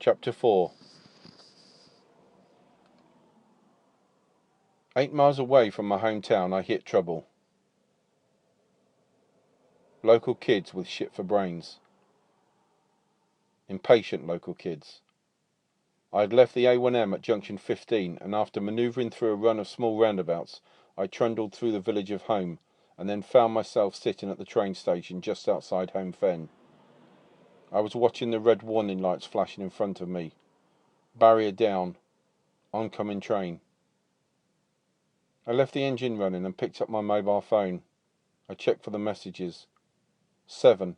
Chapter 4. 8 miles away from my hometown, I hit trouble. Local kids with shit for brains. Impatient local kids. I had left the A1M at junction 15, and after manoeuvring through a run of small roundabouts, I trundled through the village of Home, and then found myself sitting at the train station just outside Home Fen. I was watching the red warning lights flashing in front of me. Barrier down. Oncoming train. I left the engine running and picked up my mobile phone. I checked for the messages. 7,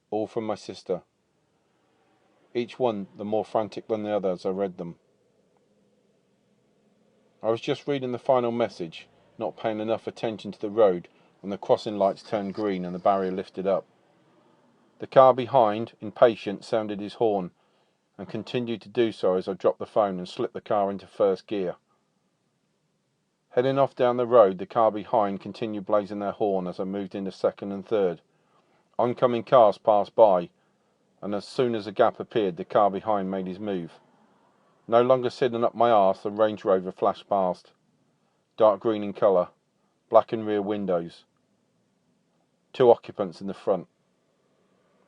all from my sister. Each one the more frantic than the other as I read them. I was just reading the final message, not paying enough attention to the road, when the crossing lights turned green and the barrier lifted up. The car behind, impatient, sounded his horn, and continued to do so as I dropped the phone and slipped the car into first gear. Heading off down the road, the car behind continued blazing their horn as I moved into second and third. Oncoming cars passed by, and as soon as a gap appeared, the car behind made his move. No longer sitting up my arse, the Range Rover flashed past. Dark green in colour, black in rear windows. 2 occupants in the front.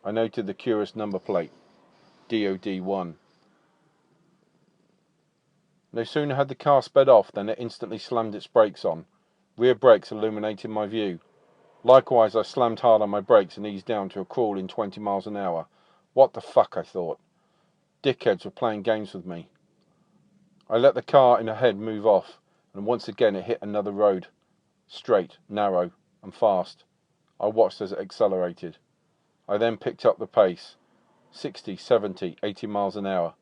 I noted the curious number plate, DOD1. No sooner had the car sped off than it instantly slammed its brakes on, rear brakes illuminating my view. Likewise, I slammed hard on my brakes and eased down to a crawl in 20 miles an hour. What the fuck, I thought. Dickheads were playing games with me. I let the car in ahead move off, and once again it hit another road. Straight, narrow, and fast. I watched as it accelerated. I then picked up the pace. 60, 70, 80 miles an hour.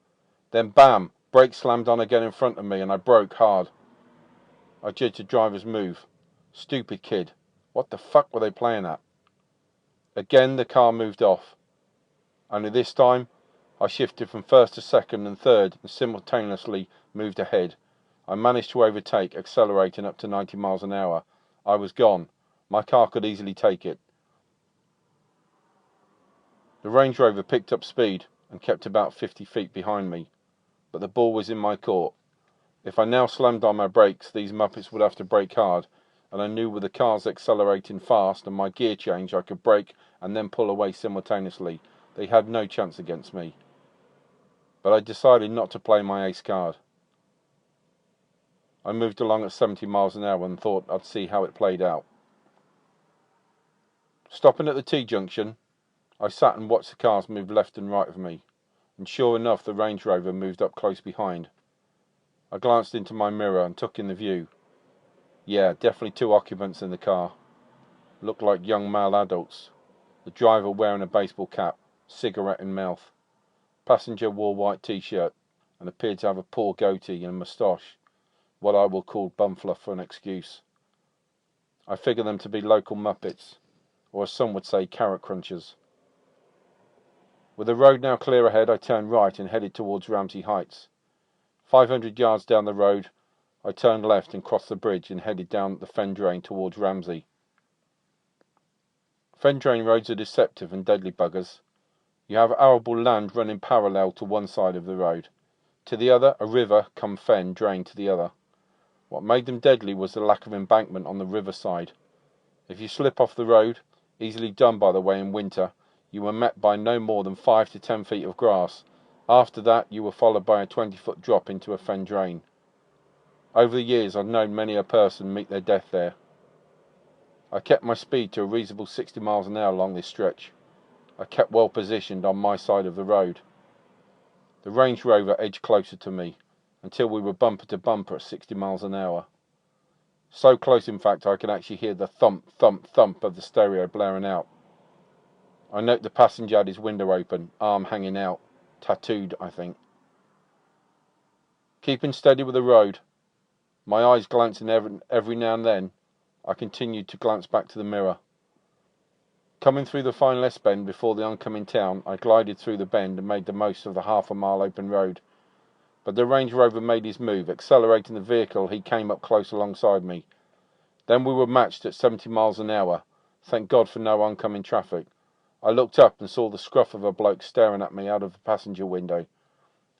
Then bam! Brakes slammed on again in front of me and I broke hard. I judged the driver's move. Stupid kid. What the fuck were they playing at? Again the car moved off. Only this time, I shifted from first to second and third and simultaneously moved ahead. I managed to overtake, accelerating up to 90 miles an hour. I was gone. My car could easily take it. The Range Rover picked up speed and kept about 50 feet behind me, but the ball was in my court. If I now slammed on my brakes, these muppets would have to brake hard, and I knew with the cars accelerating fast and my gear change, I could brake and then pull away simultaneously. They had no chance against me. But I decided not to play my ace card. I moved along at 70 miles an hour and thought I'd see how it played out. Stopping at the T-junction, I sat and watched the cars move left and right of me, and sure enough the Range Rover moved up close behind. I glanced into my mirror and took in the view. Yeah, definitely 2 occupants in the car. Looked like young male adults. The driver wearing a baseball cap, cigarette in mouth. Passenger wore white t-shirt and appeared to have a poor goatee and moustache, what I will call bum fluff for an excuse. I figure them to be local muppets, or as some would say, carrot crunchers. With the road now clear ahead, I turned right and headed towards Ramsey Heights. 500 yards down the road, I turned left and crossed the bridge and headed down the fen drain towards Ramsey. Fen drain roads are deceptive and deadly buggers. You have arable land running parallel to one side of the road. To the other, a river, come fen, drained to the other. What made them deadly was the lack of embankment on the river side. If you slip off the road, easily done by the way in winter, you were met by no more than 5 to 10 feet of grass. After that, you were followed by a 20-foot drop into a fen drain. Over the years, I've known many a person meet their death there. I kept my speed to a reasonable 60 miles an hour along this stretch. I kept well positioned on my side of the road. The Range Rover edged closer to me, until we were bumper to bumper at 60 miles an hour. So close, in fact, I could actually hear the thump, thump, thump of the stereo blaring out. I note the passenger had his window open, arm hanging out, tattooed, I think. Keeping steady with the road, my eyes glancing every now and then, I continued to glance back to the mirror. Coming through the final S-bend before the oncoming town, I glided through the bend and made the most of the half-a-mile open road. But the Range Rover made his move. Accelerating the vehicle, he came up close alongside me. Then we were matched at 70 miles an hour. Thank God for no oncoming traffic. I looked up and saw the scruff of a bloke staring at me out of the passenger window.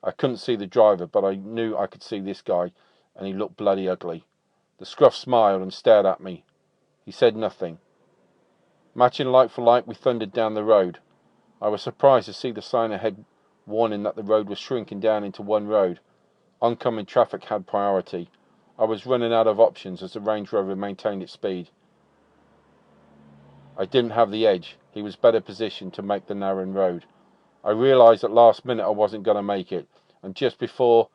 I couldn't see the driver, but I knew I could see this guy, and he looked bloody ugly. The scruff smiled and stared at me. He said nothing. Matching light for light, we thundered down the road. I was surprised to see the sign ahead warning that the road was shrinking down into one road. Oncoming traffic had priority. I was running out of options as the Range Rover maintained its speed. I didn't have the edge. He was better positioned to make the narrowing road. I realised at last minute I wasn't going to make it, and just before,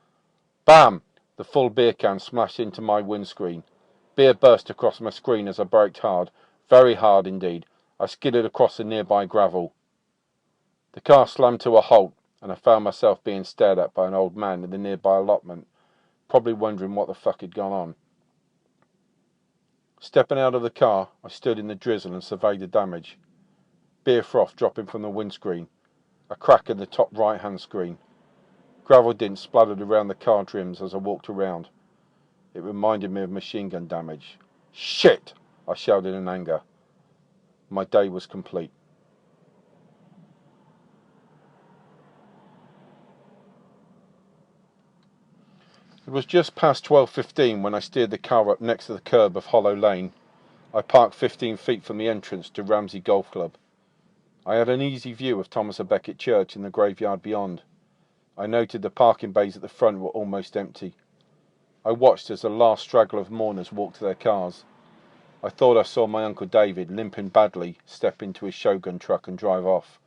BAM! The full beer can smashed into my windscreen. Beer burst across my screen as I braked hard, very hard indeed. I skidded across the nearby gravel. The car slammed to a halt, and I found myself being stared at by an old man in the nearby allotment, probably wondering what the fuck had gone on. Stepping out of the car, I stood in the drizzle and surveyed the damage. Beer froth dropping from the windscreen, a crack in the top right-hand screen. Gravel dints splattered around the car trims as I walked around. It reminded me of machine gun damage. Shit! I shouted in anger. My day was complete. It was just past 12:15 when I steered the car up next to the curb of Hollow Lane. I parked 15 feet from the entrance to Ramsey Golf Club. I had an easy view of Thomas à Becket Church and the graveyard beyond. I noted the parking bays at the front were almost empty. I watched as the last straggler of mourners walked to their cars. I thought I saw my Uncle David, limping badly, step into his Shogun truck and drive off.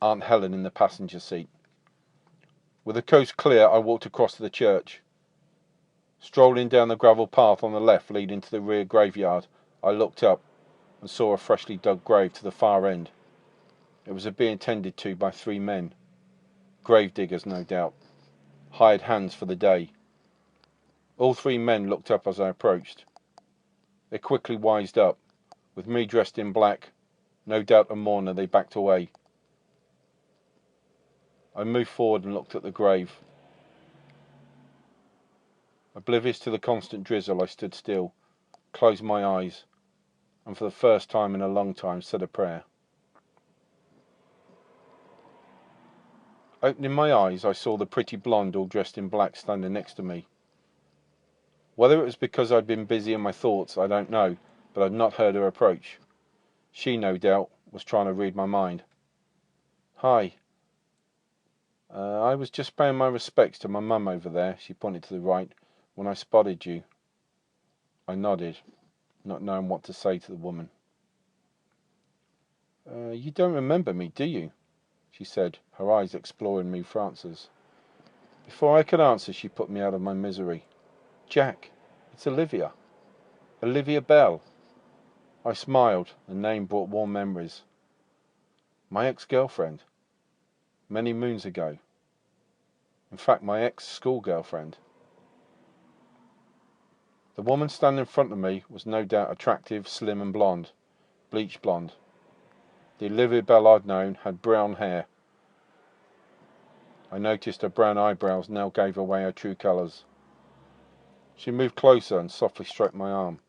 Aunt Helen in the passenger seat. With the coast clear, I walked across to the church. Strolling down the gravel path on the left leading to the rear graveyard, I looked up and saw a freshly dug grave to the far end. It was being tended to by 3 men. Grave diggers, no doubt. Hired hands for the day. All 3 men looked up as I approached. They quickly wised up. With me dressed in black, no doubt a mourner, they backed away. I moved forward and looked at the grave. Oblivious to the constant drizzle, I stood still, closed my eyes, and for the first time in a long time said a prayer. Opening my eyes, I saw the pretty blonde all dressed in black standing next to me. Whether it was because I'd been busy in my thoughts, I don't know, but I'd not heard her approach. She, no doubt, was trying to read my mind. Hi. I was just paying my respects to my mum over there, she pointed to the right, when I spotted you. I nodded, not knowing what to say to the woman. You don't remember me, do you? She said, her eyes exploring me for answers. Before I could answer, she put me out of my misery. Jack, it's Olivia. Olivia Bell. I smiled. The name brought warm memories. My ex-girlfriend. Many moons ago. In fact, my ex-school girlfriend. The woman standing in front of me was no doubt attractive, slim and blonde. Bleach blonde. The Olivia Bell I'd known had brown hair. I noticed her brown eyebrows now gave away her true colours. She moved closer and softly stroked my arm.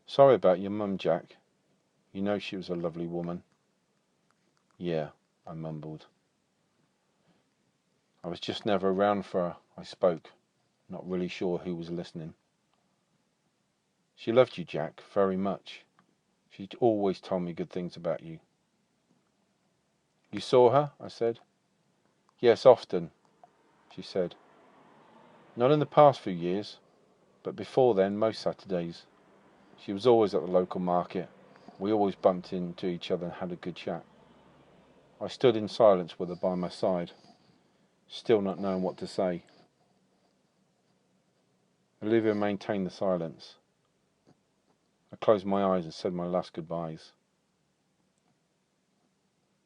Sorry about your mum, Jack. You know she was a lovely woman. Yeah, I mumbled. I was just never around for her, I spoke, not really sure who was listening. She loved you, Jack, very much. She always told me good things about you. You saw her? I said. Yes, often, she said. Not in the past few years, but before then, most Saturdays. She was always at the local market. We always bumped into each other and had a good chat. I stood in silence with her by my side, still not knowing what to say. Olivia maintained the silence. I closed my eyes and said my last goodbyes.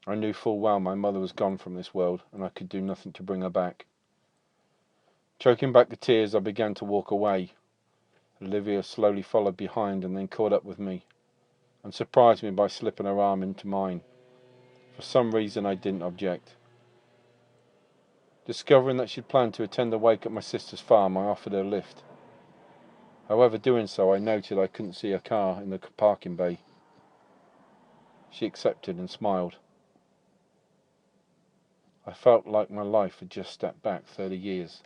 I knew full well my mother was gone from this world, and I could do nothing to bring her back. Choking back the tears, I began to walk away. Olivia slowly followed behind and then caught up with me, and surprised me by slipping her arm into mine. For some reason I didn't object. Discovering that she'd planned to attend the wake at my sister's farm, I offered her a lift. However, doing so, I noted I couldn't see her car in the parking bay. She accepted and smiled. I felt like my life had just stepped back 30 years.